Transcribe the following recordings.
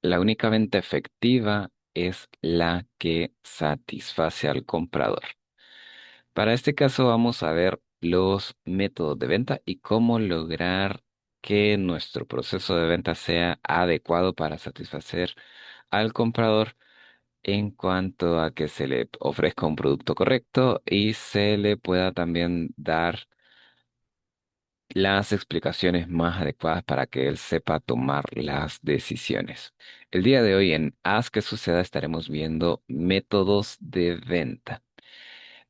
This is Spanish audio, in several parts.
la única venta efectiva es la que satisface al comprador. Para este caso vamos a ver los métodos de venta y cómo lograr que nuestro proceso de venta sea adecuado para satisfacer al comprador en cuanto a que se le ofrezca un producto correcto y se le pueda también dar las explicaciones más adecuadas para que él sepa tomar las decisiones. El día de hoy en Haz que suceda estaremos viendo métodos de venta.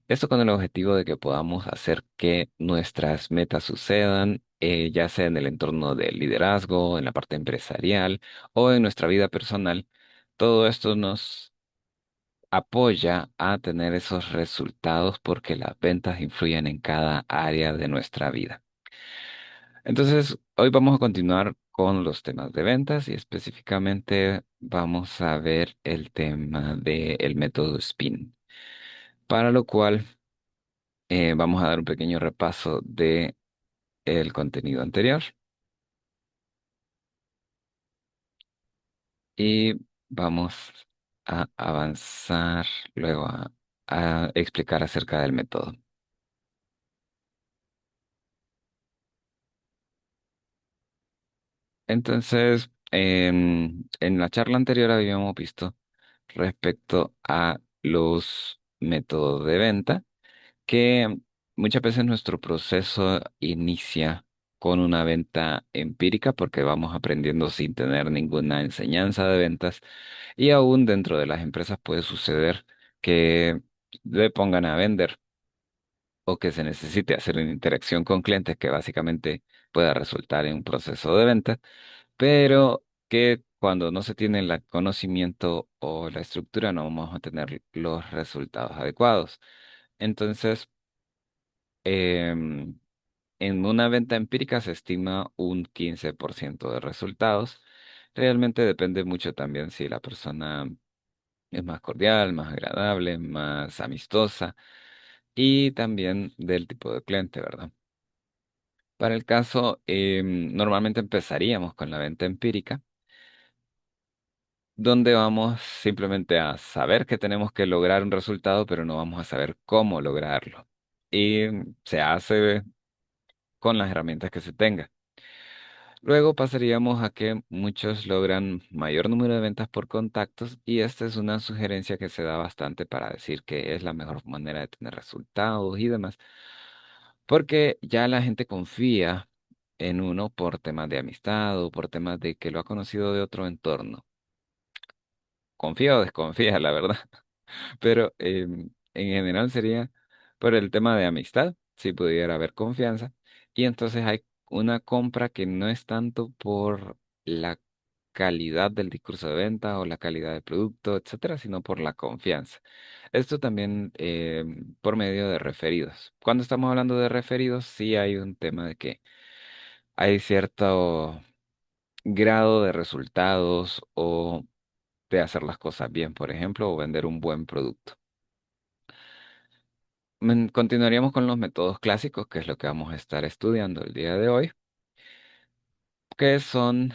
Esto con el objetivo de que podamos hacer que nuestras metas sucedan, ya sea en el entorno del liderazgo, en la parte empresarial o en nuestra vida personal. Todo esto nos apoya a tener esos resultados porque las ventas influyen en cada área de nuestra vida. Entonces, hoy vamos a continuar con los temas de ventas y específicamente vamos a ver el tema del método SPIN, para lo cual vamos a dar un pequeño repaso de el contenido anterior y vamos a avanzar luego a explicar acerca del método. Entonces, en la charla anterior habíamos visto respecto a los métodos de venta que muchas veces nuestro proceso inicia con una venta empírica porque vamos aprendiendo sin tener ninguna enseñanza de ventas y aún dentro de las empresas puede suceder que le pongan a vender o que se necesite hacer una interacción con clientes que básicamente pueda resultar en un proceso de venta, pero que cuando no se tiene el conocimiento o la estructura no vamos a tener los resultados adecuados. Entonces, em, en una venta empírica se estima un 15% de resultados. Realmente depende mucho también si la persona es más cordial, más agradable, más amistosa y también del tipo de cliente, ¿verdad? Para el caso, normalmente empezaríamos con la venta empírica, donde vamos simplemente a saber que tenemos que lograr un resultado, pero no vamos a saber cómo lograrlo. Y se hace con las herramientas que se tenga. Luego pasaríamos a que muchos logran mayor número de ventas por contactos y esta es una sugerencia que se da bastante para decir que es la mejor manera de tener resultados y demás, porque ya la gente confía en uno por temas de amistad o por temas de que lo ha conocido de otro entorno. Confía o desconfía, la verdad. Pero en general sería por el tema de amistad, si pudiera haber confianza. Y entonces hay una compra que no es tanto por la calidad del discurso de venta o la calidad del producto, etcétera, sino por la confianza. Esto también por medio de referidos. Cuando estamos hablando de referidos, sí hay un tema de que hay cierto grado de resultados o de hacer las cosas bien, por ejemplo, o vender un buen producto. Continuaríamos con los métodos clásicos, que es lo que vamos a estar estudiando el día de hoy, que son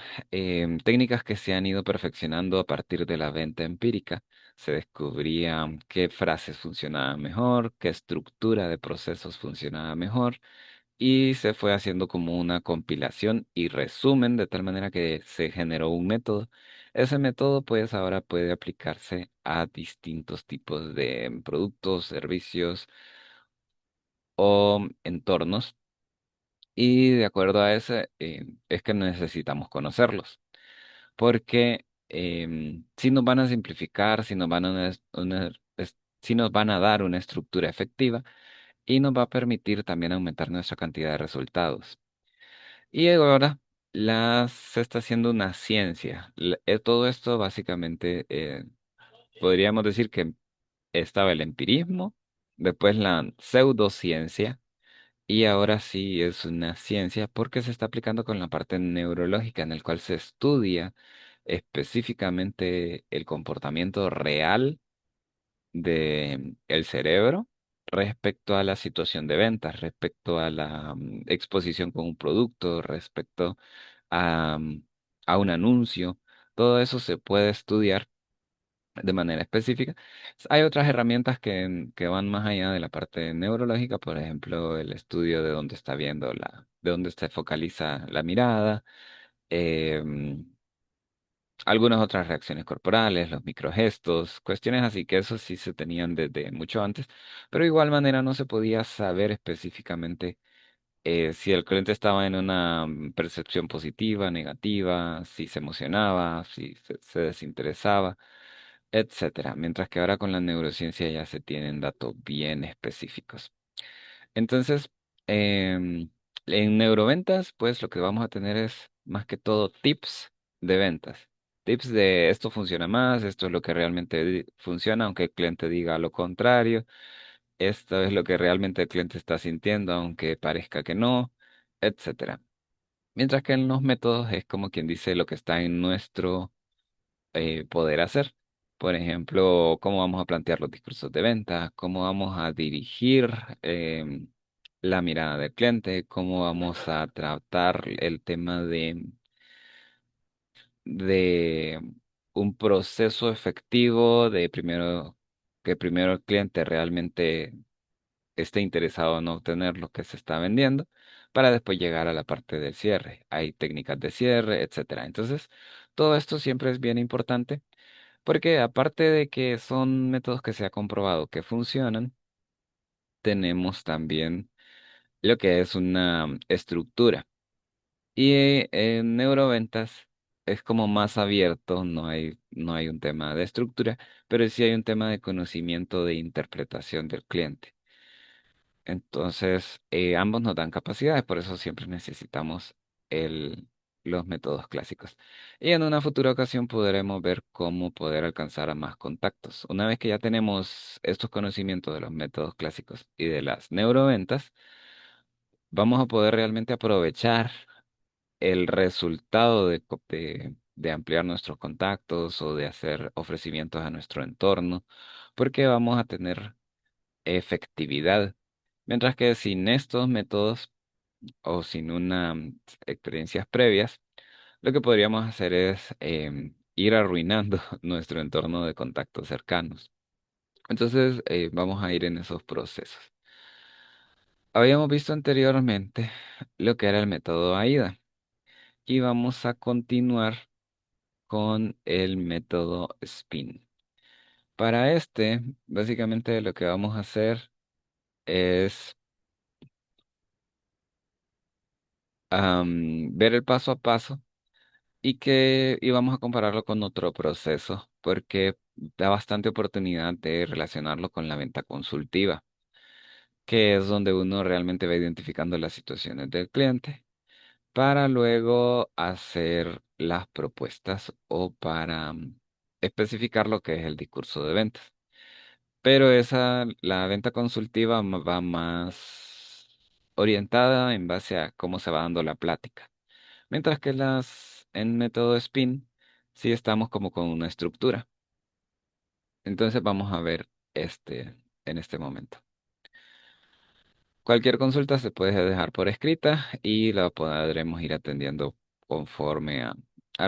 técnicas que se han ido perfeccionando a partir de la venta empírica. Se descubría qué frases funcionaban mejor, qué estructura de procesos funcionaba mejor, y se fue haciendo como una compilación y resumen de tal manera que se generó un método. Ese método pues ahora puede aplicarse a distintos tipos de productos, servicios o entornos y de acuerdo a ese es que necesitamos conocerlos porque si nos van a simplificar, si nos van a, si nos van a dar una estructura efectiva y nos va a permitir también aumentar nuestra cantidad de resultados. Y ahora se está haciendo una ciencia. Todo esto básicamente podríamos decir que estaba el empirismo, después la pseudociencia y ahora sí es una ciencia porque se está aplicando con la parte neurológica en el cual se estudia específicamente el comportamiento real de el cerebro respecto a la situación de ventas, respecto a la exposición con un producto, respecto a, a un anuncio. Todo eso se puede estudiar de manera específica. Hay otras herramientas que van más allá de la parte neurológica, por ejemplo, el estudio de dónde está viendo de dónde se focaliza la mirada, em, algunas otras reacciones corporales, los microgestos, cuestiones así que eso sí se tenían desde mucho antes, pero de igual manera no se podía saber específicamente si el cliente estaba en una percepción positiva, negativa, si se emocionaba, si se desinteresaba, etcétera. Mientras que ahora con la neurociencia ya se tienen datos bien específicos. Entonces, em, en neuroventas, pues lo que vamos a tener es más que todo tips de ventas. Tips de esto funciona más, esto es lo que realmente funciona, aunque el cliente diga lo contrario. Esto es lo que realmente el cliente está sintiendo, aunque parezca que no, etcétera. Mientras que en los métodos es como quien dice lo que está en nuestro poder hacer. Por ejemplo, cómo vamos a plantear los discursos de venta, cómo vamos a dirigir la mirada del cliente, cómo vamos a tratar el tema de un proceso efectivo de primero, que primero el cliente realmente esté interesado en obtener lo que se está vendiendo, para después llegar a la parte del cierre. Hay técnicas de cierre, etcétera. Entonces, todo esto siempre es bien importante porque aparte de que son métodos que se ha comprobado que funcionan, tenemos también lo que es una estructura. Y en neuroventas es como más abierto, no hay un tema de estructura, pero sí hay un tema de conocimiento de interpretación del cliente. Entonces, ambos nos dan capacidades, por eso siempre necesitamos el, los métodos clásicos. Y en una futura ocasión podremos ver cómo poder alcanzar a más contactos. Una vez que ya tenemos estos conocimientos de los métodos clásicos y de las neuroventas, vamos a poder realmente aprovechar el resultado de ampliar nuestros contactos o de hacer ofrecimientos a nuestro entorno, porque vamos a tener efectividad. Mientras que sin estos métodos o sin una experiencias previas, lo que podríamos hacer es ir arruinando nuestro entorno de contactos cercanos. Entonces, vamos a ir en esos procesos. Habíamos visto anteriormente lo que era el método AIDA y vamos a continuar con el método SPIN. Para este, básicamente lo que vamos a hacer es ver el paso a paso y vamos a compararlo con otro proceso porque da bastante oportunidad de relacionarlo con la venta consultiva, que es donde uno realmente va identificando las situaciones del cliente para luego hacer las propuestas o para especificar lo que es el discurso de ventas. Pero la venta consultiva va más orientada en base a cómo se va dando la plática. Mientras que en método spin sí estamos como con una estructura. Entonces vamos a ver en este momento. Cualquier consulta se puede dejar por escrita y la podremos ir atendiendo conforme a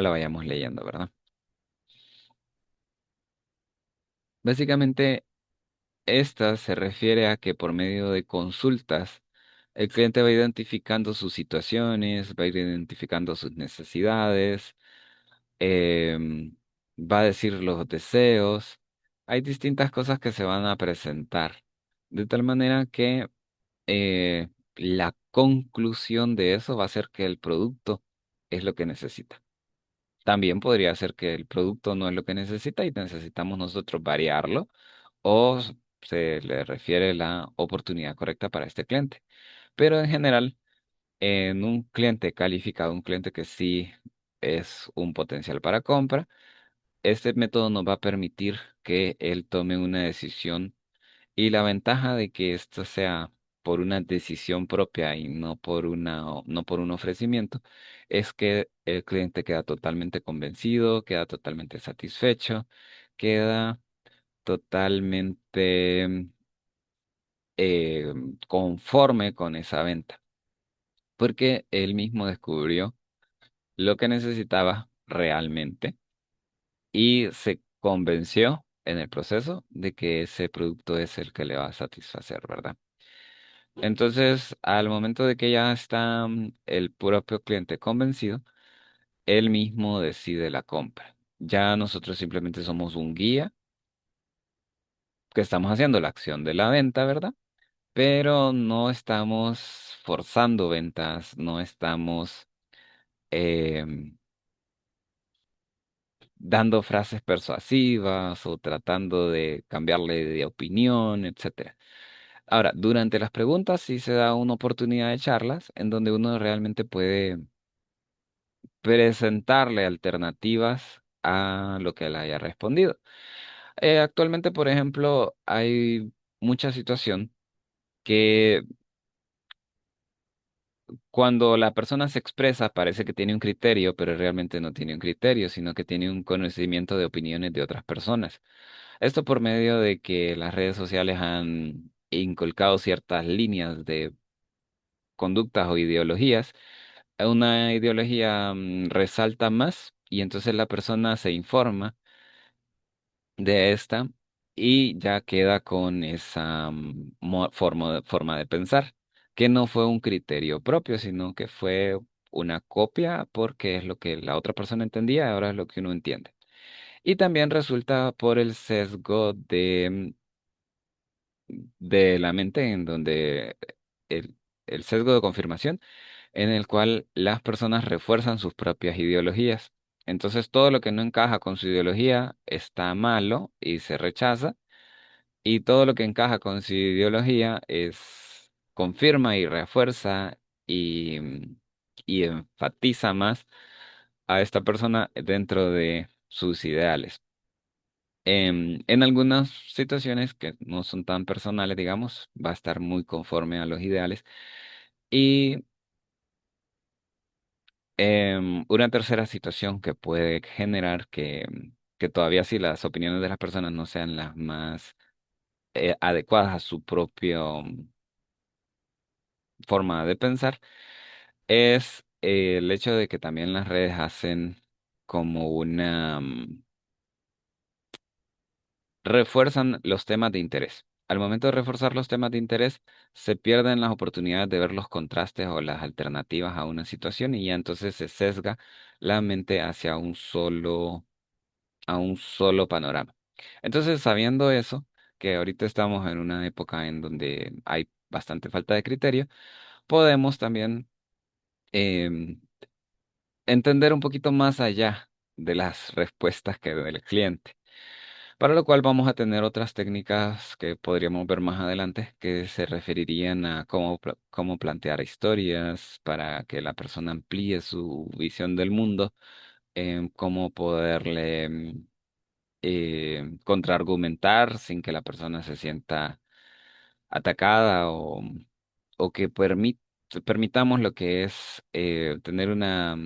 la vayamos leyendo, ¿verdad? Básicamente, esta se refiere a que por medio de consultas, el cliente va identificando sus situaciones, va a ir identificando sus necesidades, va a decir los deseos. Hay distintas cosas que se van a presentar, de tal manera que la conclusión de eso va a ser que el producto es lo que necesita. También podría ser que el producto no es lo que necesita y necesitamos nosotros variarlo o se le refiere la oportunidad correcta para este cliente. Pero en general, en un cliente calificado, un cliente que sí es un potencial para compra, este método nos va a permitir que él tome una decisión y la ventaja de que esto sea por una decisión propia y no por un ofrecimiento es que el cliente queda totalmente convencido, queda totalmente satisfecho, queda totalmente eh, conforme con esa venta, porque él mismo descubrió lo que necesitaba realmente y se convenció en el proceso de que ese producto es el que le va a satisfacer, ¿verdad? Entonces, al momento de que ya está el propio cliente convencido, él mismo decide la compra. Ya nosotros simplemente somos un guía que estamos haciendo la acción de la venta, ¿verdad? Pero no estamos forzando ventas, no estamos em, dando frases persuasivas o tratando de cambiarle de opinión, etcétera. Ahora, durante las preguntas sí se da una oportunidad de charlas en donde uno realmente puede presentarle alternativas a lo que él haya respondido. Actualmente, por ejemplo, hay mucha situación que cuando la persona se expresa parece que tiene un criterio, pero realmente no tiene un criterio, sino que tiene un conocimiento de opiniones de otras personas. Esto por medio de que las redes sociales han inculcado ciertas líneas de conductas o ideologías. Una ideología resalta más y entonces la persona se informa de esta y ya queda con esa forma de pensar, que no fue un criterio propio, sino que fue una copia porque es lo que la otra persona entendía, ahora es lo que uno entiende. Y también resulta por el sesgo de la mente en donde el, el sesgo de confirmación en el cual las personas refuerzan sus propias ideologías. Entonces todo lo que no encaja con su ideología está malo y se rechaza, y todo lo que encaja con su ideología es confirma y refuerza y enfatiza más a esta persona dentro de sus ideales. En algunas situaciones que no son tan personales, digamos, va a estar muy conforme a los ideales. Y una tercera situación que puede generar que todavía si las opiniones de las personas no sean las más adecuadas a su propia forma de pensar es el hecho de que también las redes hacen como refuerzan los temas de interés. Al momento de reforzar los temas de interés, se pierden las oportunidades de ver los contrastes o las alternativas a una situación y ya entonces se sesga la mente hacia a un solo panorama. Entonces, sabiendo eso, que ahorita estamos en una época en donde hay bastante falta de criterio, podemos también em, entender un poquito más allá de las respuestas que da el cliente. Para lo cual vamos a tener otras técnicas que podríamos ver más adelante que se referirían a cómo plantear historias para que la persona amplíe su visión del mundo, cómo poderle contraargumentar sin que la persona se sienta atacada o que permitamos lo que es tener una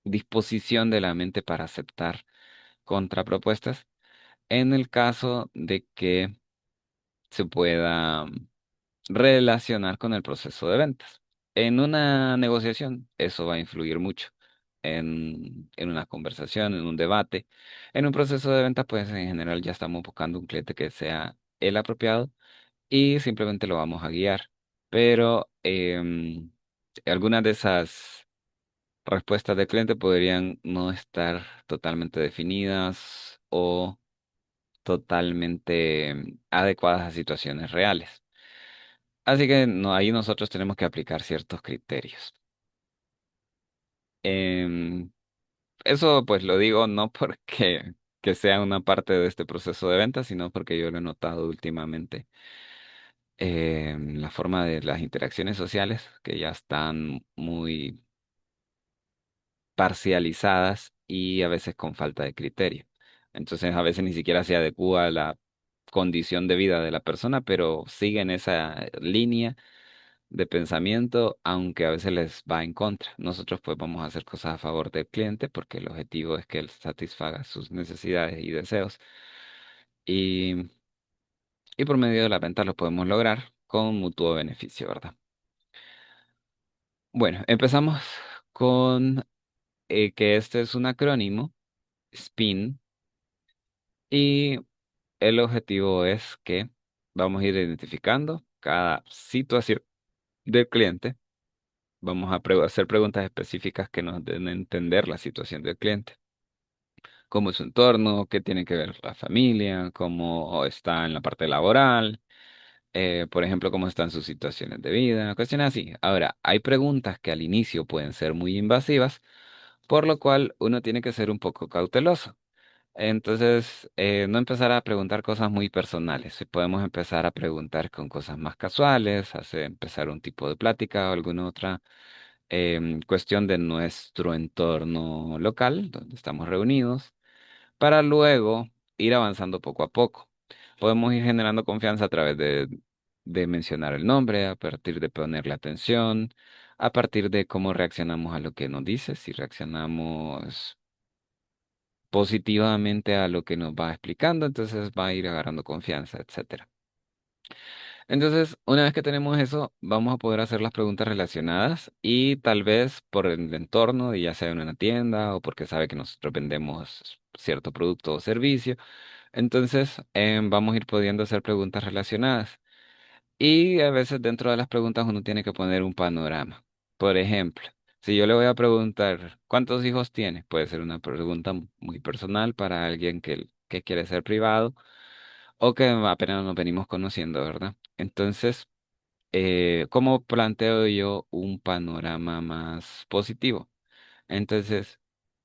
disposición de la mente para aceptar contrapropuestas en el caso de que se pueda relacionar con el proceso de ventas. En una negociación, eso va a influir mucho. En una conversación, en un debate, en un proceso de venta, pues en general ya estamos buscando un cliente que sea el apropiado y simplemente lo vamos a guiar. Pero algunas de esas respuestas del cliente podrían no estar totalmente definidas o totalmente adecuadas a situaciones reales. Así que no, ahí nosotros tenemos que aplicar ciertos criterios. Em, Eso pues lo digo no porque que sea una parte de este proceso de venta, sino porque yo lo he notado últimamente en la forma de las interacciones sociales que ya están muy parcializadas y a veces con falta de criterio. Entonces a veces ni siquiera se adecúa a la condición de vida de la persona, pero siguen esa línea de pensamiento, aunque a veces les va en contra. Nosotros pues vamos a hacer cosas a favor del cliente porque el objetivo es que él satisfaga sus necesidades y deseos. Y, y por medio de la venta lo podemos lograr con mutuo beneficio, ¿verdad? Bueno, empezamos con que este es un acrónimo, SPIN, Y el objetivo es que vamos a ir identificando cada situación del cliente. Vamos a hacer preguntas específicas que nos den a entender la situación del cliente. Cómo es su entorno, qué tiene que ver la familia, cómo está en la parte laboral, por ejemplo, cómo están sus situaciones de vida, cuestiones así. Ahora, hay preguntas que al inicio pueden ser muy invasivas, por lo cual uno tiene que ser un poco cauteloso. Entonces, no empezar a preguntar cosas muy personales. Si podemos empezar a preguntar con cosas más casuales, hacer empezar un tipo de plática o alguna otra cuestión de nuestro entorno local, donde estamos reunidos, para luego ir avanzando poco a poco. Podemos ir generando confianza a través de mencionar el nombre, a partir de ponerle atención, a partir de cómo reaccionamos a lo que nos dice, si reaccionamos positivamente a lo que nos va explicando, entonces va a ir agarrando confianza, etcétera. Entonces, una vez que tenemos eso, vamos a poder hacer las preguntas relacionadas y tal vez por el entorno, y ya sea en una tienda o porque sabe que nosotros vendemos cierto producto o servicio, entonces vamos a ir pudiendo hacer preguntas relacionadas. Y a veces dentro de las preguntas uno tiene que poner un panorama. Por ejemplo, si yo le voy a preguntar, ¿cuántos hijos tiene? Puede ser una pregunta muy personal para alguien que quiere ser privado o que apenas nos venimos conociendo, ¿verdad? Entonces, ¿cómo planteo yo un panorama más positivo? Entonces,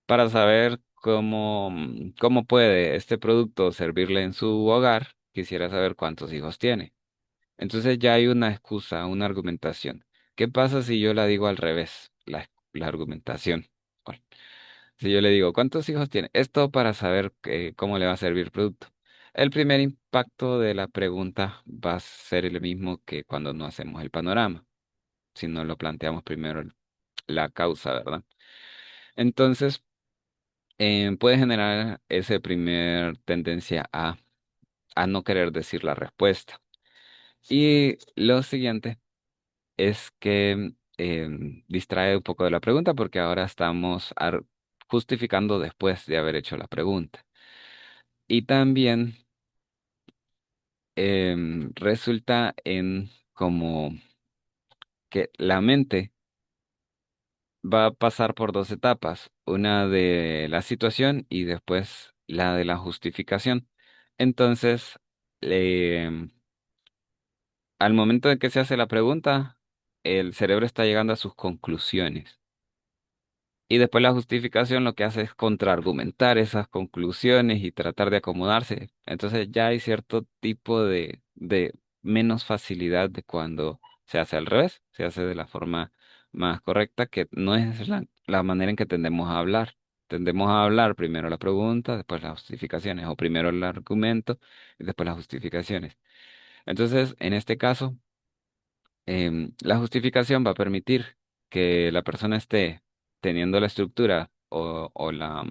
para saber cómo puede este producto servirle en su hogar, quisiera saber cuántos hijos tiene. Entonces ya hay una excusa, una argumentación. ¿Qué pasa si yo la digo al revés? La argumentación. Bueno, si yo le digo, ¿cuántos hijos tiene? Esto para saber cómo le va a servir el producto. El primer impacto de la pregunta va a ser el mismo que cuando no hacemos el panorama, si no lo planteamos primero la causa, ¿verdad? Entonces, puede generar ese primer tendencia a no querer decir la respuesta. Y lo siguiente es que distrae un poco de la pregunta porque ahora estamos justificando después de haber hecho la pregunta. Y también resulta en como que la mente va a pasar por dos etapas, una de la situación y después la de la justificación. Entonces, le- al momento de que se hace la pregunta, el cerebro está llegando a sus conclusiones. Y después la justificación lo que hace es contraargumentar esas conclusiones y tratar de acomodarse. Entonces ya hay cierto tipo de menos facilidad de cuando se hace al revés, se hace de la forma más correcta, que no es la manera en que tendemos a hablar. Tendemos a hablar primero la pregunta, después las justificaciones, o primero el argumento y después las justificaciones. Entonces, en este caso, la justificación va a permitir que la persona esté teniendo la estructura o la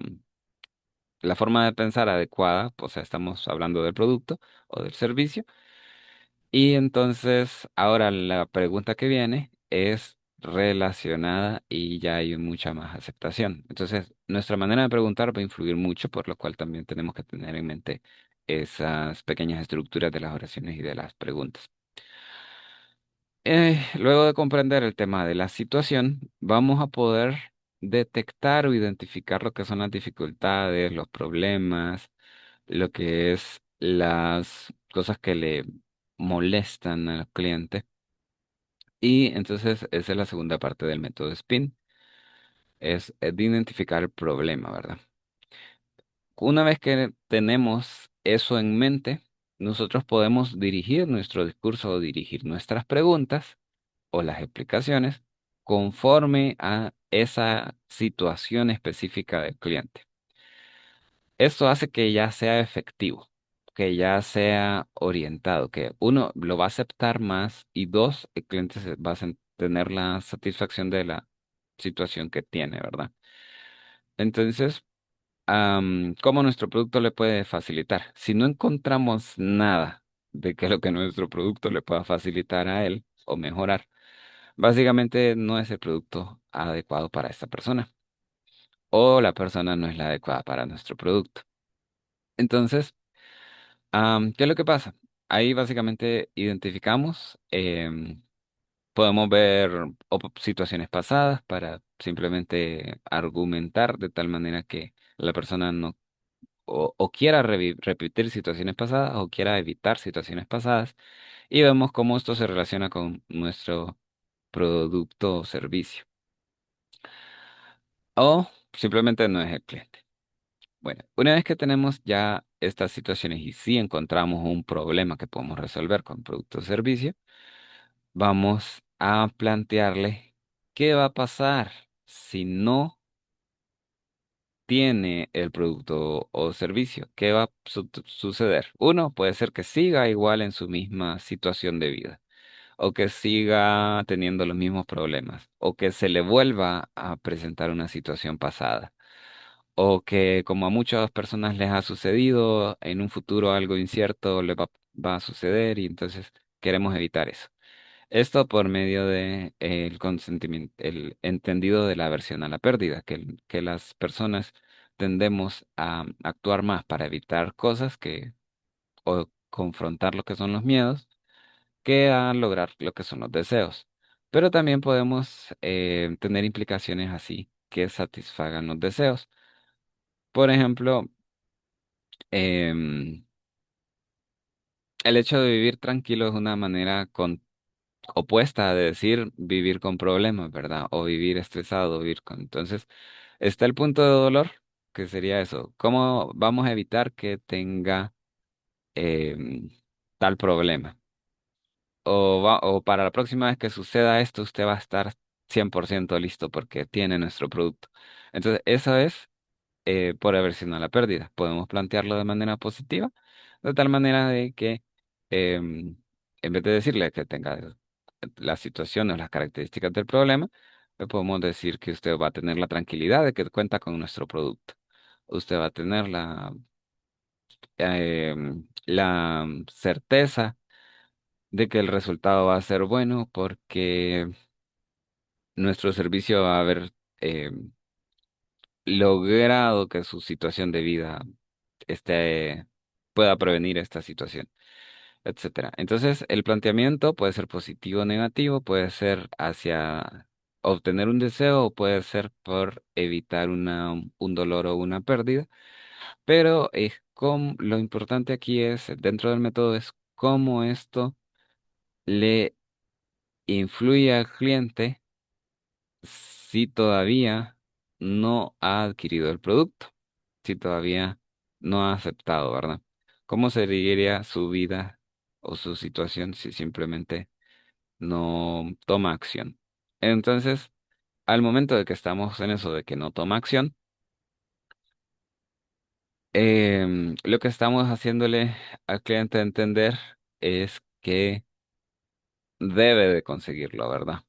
forma de pensar adecuada, o sea, estamos hablando del producto o del servicio, y entonces ahora la pregunta que viene es relacionada y ya hay mucha más aceptación. Entonces, nuestra manera de preguntar va a influir mucho, por lo cual también tenemos que tener en mente esas pequeñas estructuras de las oraciones y de las preguntas. Luego de comprender el tema de la situación, vamos a poder detectar o identificar lo que son las dificultades, los problemas, lo que es las cosas que le molestan al cliente. Y entonces esa es la segunda parte del método SPIN, es de identificar el problema, ¿verdad? Una vez que tenemos eso en mente, nosotros podemos dirigir nuestro discurso o dirigir nuestras preguntas o las explicaciones conforme a esa situación específica del cliente. Esto hace que ya sea efectivo, que ya sea orientado, que uno lo va a aceptar más y dos, el cliente va a tener la satisfacción de la situación que tiene, ¿verdad? Entonces, ¿cómo nuestro producto le puede facilitar? Si no encontramos nada de que lo que nuestro producto le pueda facilitar a él o mejorar, básicamente no es el producto adecuado para esta persona o la persona no es la adecuada para nuestro producto. Entonces, ¿Qué es lo que pasa? Ahí básicamente identificamos, podemos ver situaciones pasadas para simplemente argumentar de tal manera que la persona no o quiera repetir situaciones pasadas o quiera evitar situaciones pasadas y vemos cómo esto se relaciona con nuestro producto o servicio o simplemente no es el cliente. Bueno, una vez que tenemos ya estas situaciones y si encontramos un problema que podemos resolver con producto o servicio, vamos a plantearle qué va a pasar si no tiene el producto o servicio. ¿Qué va a suceder? Uno, puede ser que siga igual en su misma situación de vida, o que siga teniendo los mismos problemas, o que se le vuelva a presentar una situación pasada, o que como a muchas personas les ha sucedido, en un futuro algo incierto va a suceder y entonces queremos evitar eso. Esto por medio de el consentimiento, el entendido de la aversión a la pérdida, que las personas tendemos a actuar más para evitar cosas o confrontar lo que son los miedos, que a lograr lo que son los deseos. Pero también podemos tener implicaciones así que satisfagan los deseos. Por ejemplo, em, el hecho de vivir tranquilo es una manera opuesta de decir vivir con problemas, ¿verdad? O vivir estresado, vivir con... Entonces, está el punto de dolor, que sería eso. ¿Cómo vamos a evitar que tenga em, tal problema? O para la próxima vez que suceda esto, usted va a estar 100% listo porque tiene nuestro producto. Entonces, eso es por aversión a la pérdida. Podemos plantearlo de manera positiva, de tal manera de que en vez de decirle que tenga las situaciones, las características del problema, le podemos decir que usted va a tener la tranquilidad de que cuenta con nuestro producto. Usted va a tener la certeza de que el resultado va a ser bueno porque nuestro servicio va a haber logrado que su situación de vida este, pueda prevenir esta situación, etcétera. Entonces, el planteamiento puede ser positivo o negativo, puede ser hacia obtener un deseo o puede ser por evitar un dolor o una pérdida, pero lo importante aquí es, dentro del método, es cómo esto le influye al cliente si todavía no ha adquirido el producto, si todavía no ha aceptado, ¿verdad? ¿Cómo seguiría su vida o su situación si simplemente no toma acción? Entonces, al momento de que estamos en eso de que no toma acción, lo que estamos haciéndole al cliente entender es que debe de conseguirlo, ¿verdad?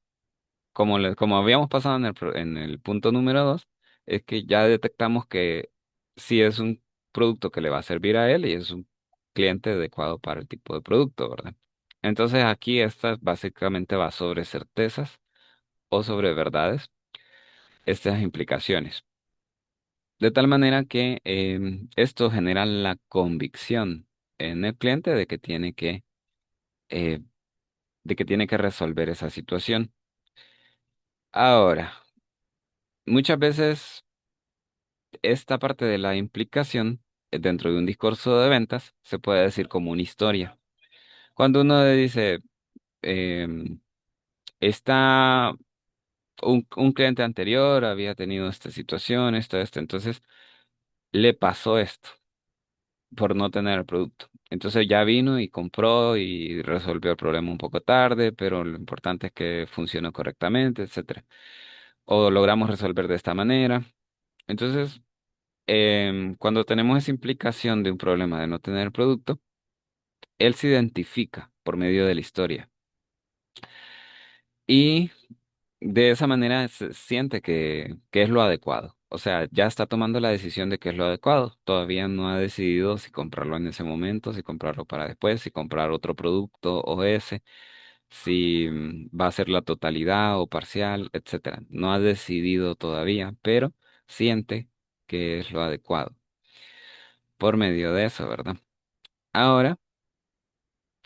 Como habíamos pasado en el punto número 2, es que ya detectamos que sí es un producto que le va a servir a él y es un cliente adecuado para el tipo de producto, ¿verdad? Entonces aquí esta básicamente va sobre certezas o sobre verdades, estas implicaciones. De tal manera que esto genera la convicción en el cliente eh, de que tiene que resolver esa situación. Ahora, muchas veces esta parte de la implicación dentro de un discurso de ventas se puede decir como una historia. Cuando uno le dice, em, está un cliente anterior había tenido esta situación, esto, entonces le pasó esto por no tener el producto. Entonces ya vino y compró y resolvió el problema un poco tarde, pero lo importante es que funcionó correctamente, etcétera. O logramos resolver de esta manera. Entonces, cuando tenemos esa implicación de un problema de no tener producto, él se identifica por medio de la historia y de esa manera se siente que es lo adecuado. O sea, ya está tomando la decisión de que es lo adecuado. Todavía no ha decidido si comprarlo en ese momento, si comprarlo para después, si comprar otro producto o ese, si va a ser la totalidad o parcial, etcétera. No ha decidido todavía, pero siente que es lo adecuado por medio de eso, ¿verdad? Ahora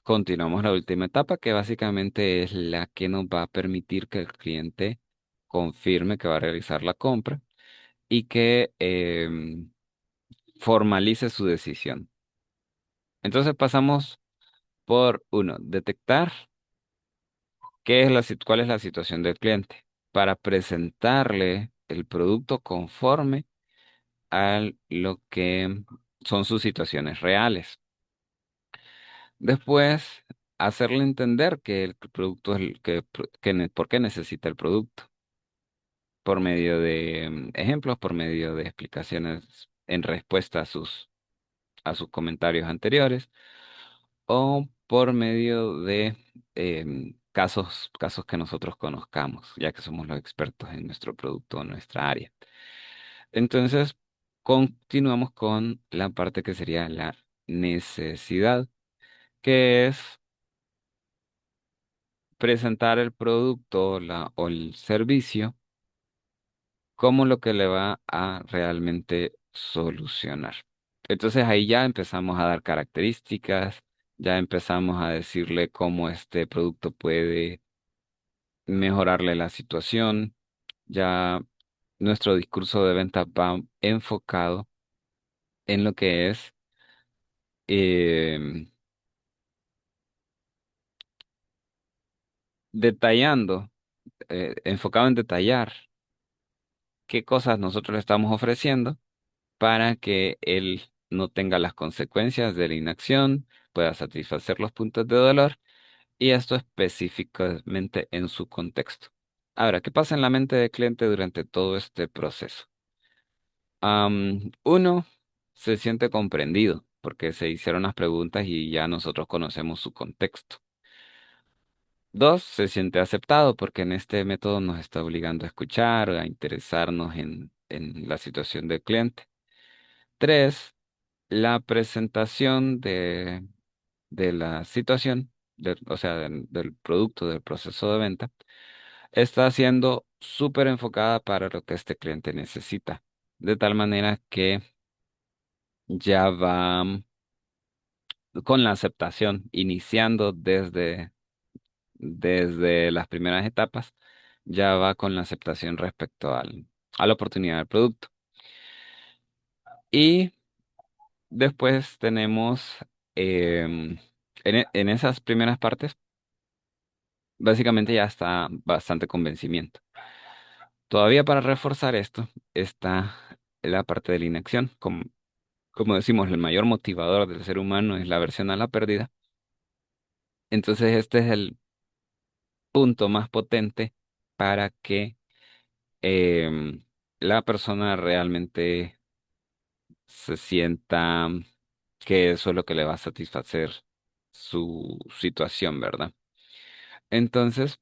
continuamos la última etapa, que básicamente es la que nos va a permitir que el cliente confirme que va a realizar la compra y que formalice su decisión. Entonces pasamos por uno, detectar cuál es la situación del cliente para presentarle el producto conforme a lo que son sus situaciones reales. Después, hacerle entender que el producto es por qué necesita el producto, por medio de ejemplos, por medio de explicaciones en respuesta a sus comentarios anteriores o por medio de casos que nosotros conozcamos, ya que somos los expertos en nuestro producto o en nuestra área. Entonces, continuamos con la parte que sería la necesidad, que es presentar el producto o el servicio como lo que le va a realmente solucionar. Entonces ahí ya empezamos a dar características, ya empezamos a decirle cómo este producto puede mejorarle la situación, ya nuestro discurso de venta va enfocado en lo que es em, detallando, enfocado en detallar qué cosas nosotros le estamos ofreciendo para que él no tenga las consecuencias de la inacción, pueda satisfacer los puntos de dolor y esto específicamente en su contexto. Ahora, ¿qué pasa en la mente del cliente durante todo este proceso? Uno, se siente comprendido porque se hicieron las preguntas y ya nosotros conocemos su contexto. Dos, se siente aceptado porque en este método nos está obligando a escuchar, a interesarnos en la situación del cliente. Tres, la presentación de la situación, o sea, del producto, del proceso de venta, está siendo súper enfocada para lo que este cliente necesita, de tal manera que ya va con la aceptación, iniciando desde las primeras etapas, ya va con la aceptación respecto a la oportunidad del producto. Y después tenemos en esas primeras partes, básicamente ya está bastante convencimiento. Todavía para reforzar esto está la parte de la inacción. Como decimos, el mayor motivador del ser humano es la aversión a la pérdida. Entonces este es el punto más potente para que la persona realmente se sienta que eso es lo que le va a satisfacer su situación, ¿verdad? Entonces,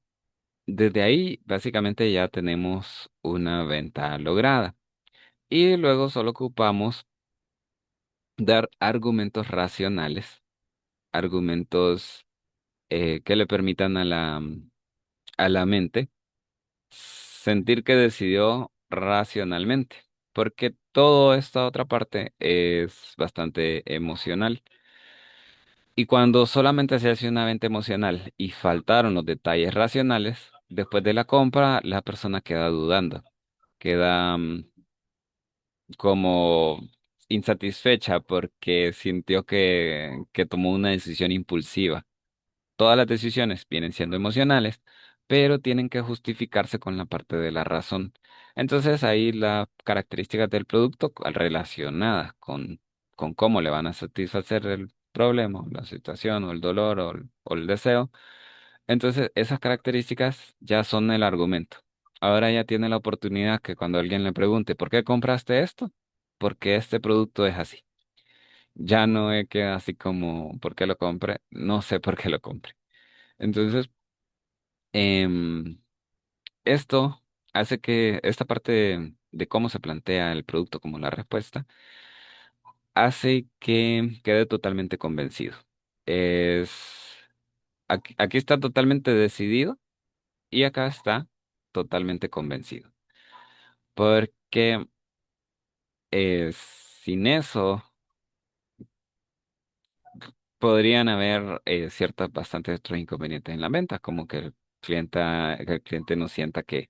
desde ahí básicamente ya tenemos una venta lograda. Y luego solo ocupamos dar argumentos racionales, argumentos que le permitan a la mente sentir que decidió racionalmente, porque toda esta otra parte es bastante emocional. Y cuando solamente se hace una venta emocional y faltaron los detalles racionales, después de la compra, la persona queda dudando, queda como insatisfecha porque sintió que tomó una decisión impulsiva. Todas las decisiones vienen siendo emocionales, pero tienen que justificarse con la parte de la razón. Entonces ahí las características del producto relacionadas con cómo le van a satisfacer el problema, la situación o el dolor o el deseo. Entonces esas características ya son el argumento. Ahora ya tiene la oportunidad que cuando alguien le pregunte, ¿por qué compraste esto? Porque este producto es así. Ya no queda así como, ¿por qué lo compré? No sé por qué lo compré. Entonces, em, esto hace que esta parte de cómo se plantea el producto como la respuesta, hace que quede totalmente convencido. Es, aquí está totalmente decidido y acá está totalmente convencido. Porque sin eso podrían haber ciertos bastantes otros inconvenientes en la venta, como que el cliente no sienta que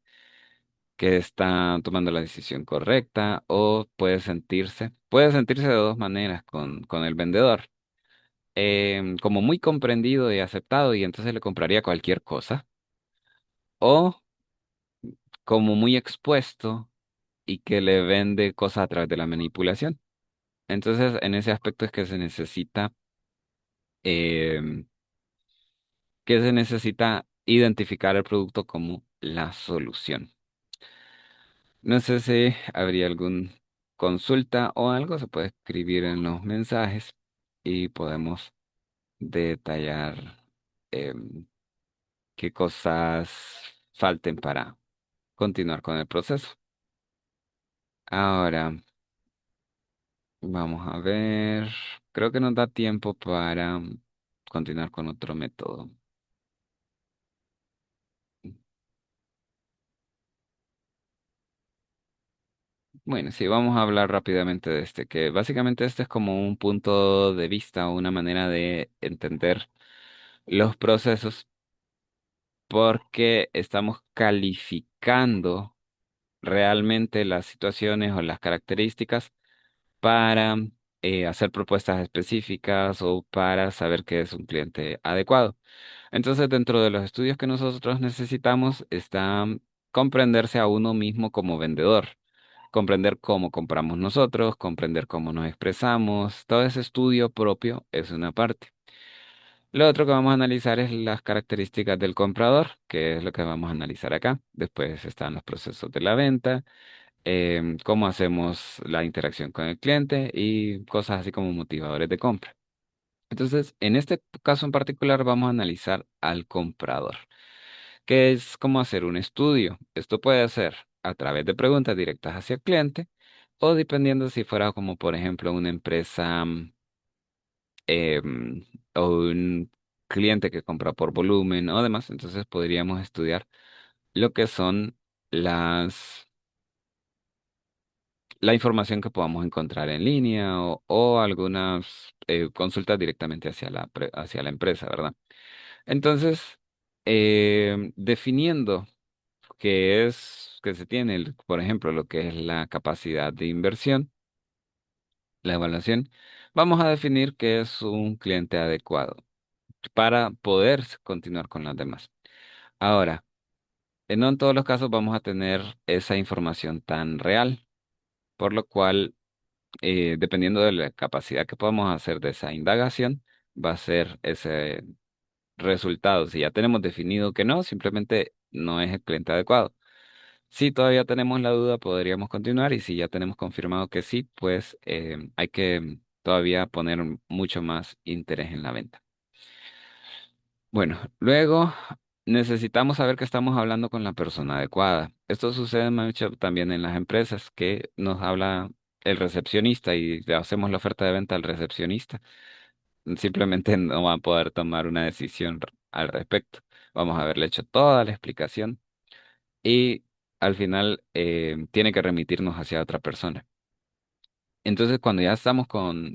está tomando la decisión correcta, o puede sentirse de dos maneras con el vendedor, como muy comprendido y aceptado, y entonces le compraría cualquier cosa, o como muy expuesto y que le vende cosas a través de la manipulación. Entonces, en ese aspecto es em, que se necesita identificar el producto como la solución. No sé si habría algún consulta o algo, se puede escribir en los mensajes y podemos detallar em, qué cosas falten para continuar con el proceso. Ahora, vamos a ver. Creo que nos da tiempo para continuar con otro método. Bueno, sí, vamos a hablar rápidamente de este, que básicamente este es como un punto de vista o una manera de entender los procesos porque estamos calificando realmente las situaciones o las características para hacer propuestas específicas o para saber que es un cliente adecuado. Entonces, dentro de los estudios que nosotros necesitamos está comprenderse a uno mismo como vendedor, comprender cómo compramos nosotros, comprender cómo nos expresamos. Todo ese estudio propio es una parte. Lo otro que vamos a analizar es las características del comprador, que es lo que vamos a analizar acá. Después están los procesos de la venta, cómo hacemos la interacción con el cliente y cosas así como motivadores de compra. Entonces, en este caso en particular vamos a analizar al comprador, que es como hacer un estudio. Esto puede ser a través de preguntas directas hacia el cliente o dependiendo si fuera como por ejemplo una empresa o un cliente que compra por volumen o demás, entonces podríamos estudiar lo que son las la información que podamos encontrar en línea o algunas consultas directamente hacia hacia la empresa, ¿verdad? Entonces, definiendo que se tiene, por ejemplo, lo que es la capacidad de inversión, la evaluación, vamos a definir qué es un cliente adecuado para poder continuar con las demás. Ahora, no en todos los casos vamos a tener esa información tan real, por lo cual, dependiendo de la capacidad que podamos hacer de esa indagación, va a ser ese resultado. Si ya tenemos definido que no, simplemente no es el cliente adecuado. Si todavía tenemos la duda, podríamos continuar y si ya tenemos confirmado que sí, pues hay que todavía poner mucho más interés en la venta. Bueno, luego necesitamos saber que estamos hablando con la persona adecuada. Esto sucede mucho también en las empresas, que nos habla el recepcionista y le hacemos la oferta de venta al recepcionista. Simplemente no va a poder tomar una decisión al respecto. Vamos a haberle hecho toda la explicación y al final tiene que remitirnos hacia otra persona. Entonces, cuando ya estamos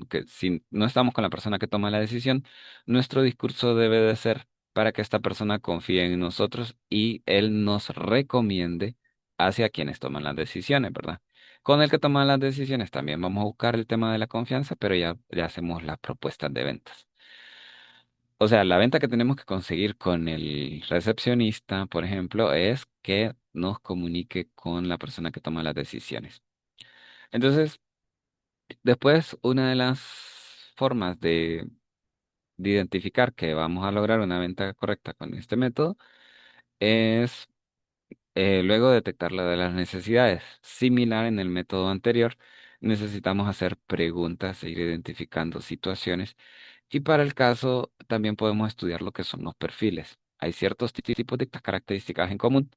que si no estamos con la persona que toma la decisión, nuestro discurso debe de ser para que esta persona confíe en nosotros y él nos recomiende hacia quienes toman las decisiones, ¿verdad? Con el que toma las decisiones también vamos a buscar el tema de la confianza, pero ya hacemos las propuestas de ventas. O sea, la venta que tenemos que conseguir con el recepcionista, por ejemplo, es que nos comunique con la persona que toma las decisiones. Entonces, después, una de las formas de identificar que vamos a lograr una venta correcta con este método es luego detectar la de las necesidades. Similar en el método anterior, necesitamos hacer preguntas e ir identificando situaciones. Y para el caso, también podemos estudiar lo que son los perfiles. Hay ciertos tipos de características en común.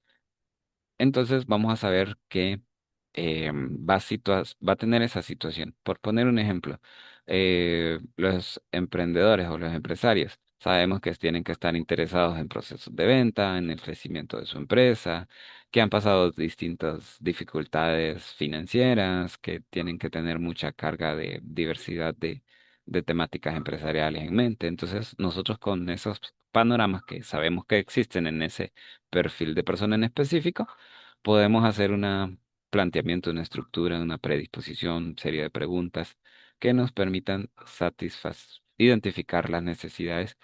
Entonces vamos a saber que va a tener esa situación. Por poner un ejemplo, los emprendedores o los empresarios sabemos que tienen que estar interesados en procesos de venta, en el crecimiento de su empresa, que han pasado distintas dificultades financieras, que tienen que tener mucha carga de diversidad de temáticas empresariales en mente. Entonces, nosotros con esos panoramas que sabemos que existen en ese perfil de persona en específico, podemos hacer un planteamiento, una estructura, una predisposición, serie de preguntas que nos permitan identificar las necesidades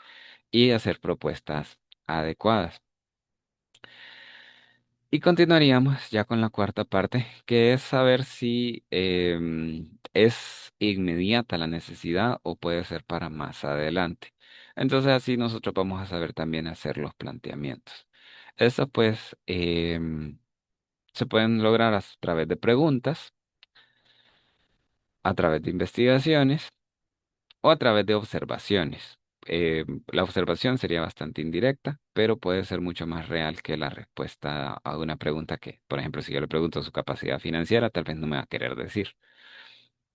y hacer propuestas adecuadas. Y continuaríamos ya con la cuarta parte, que es saber si es inmediata la necesidad o puede ser para más adelante. Entonces así nosotros vamos a saber también hacer los planteamientos. Eso pues se pueden lograr a través de preguntas, a través de investigaciones o a través de observaciones. La observación sería bastante indirecta, pero puede ser mucho más real que la respuesta a una pregunta que, por ejemplo, si yo le pregunto su capacidad financiera, tal vez no me va a querer decir.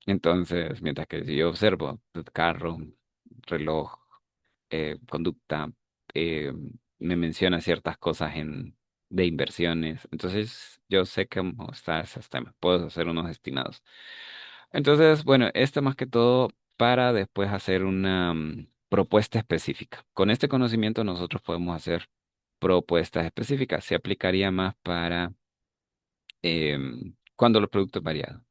Entonces, mientras que si yo observo carro, reloj, conducta, eh, me menciona ciertas cosas de inversiones, entonces yo sé cómo están esos temas, puedo hacer unos estimados. Entonces, bueno, esto más que todo para después hacer una propuesta específica. Con este conocimiento nosotros podemos hacer propuestas específicas. Se aplicaría más para cuando los productos variados.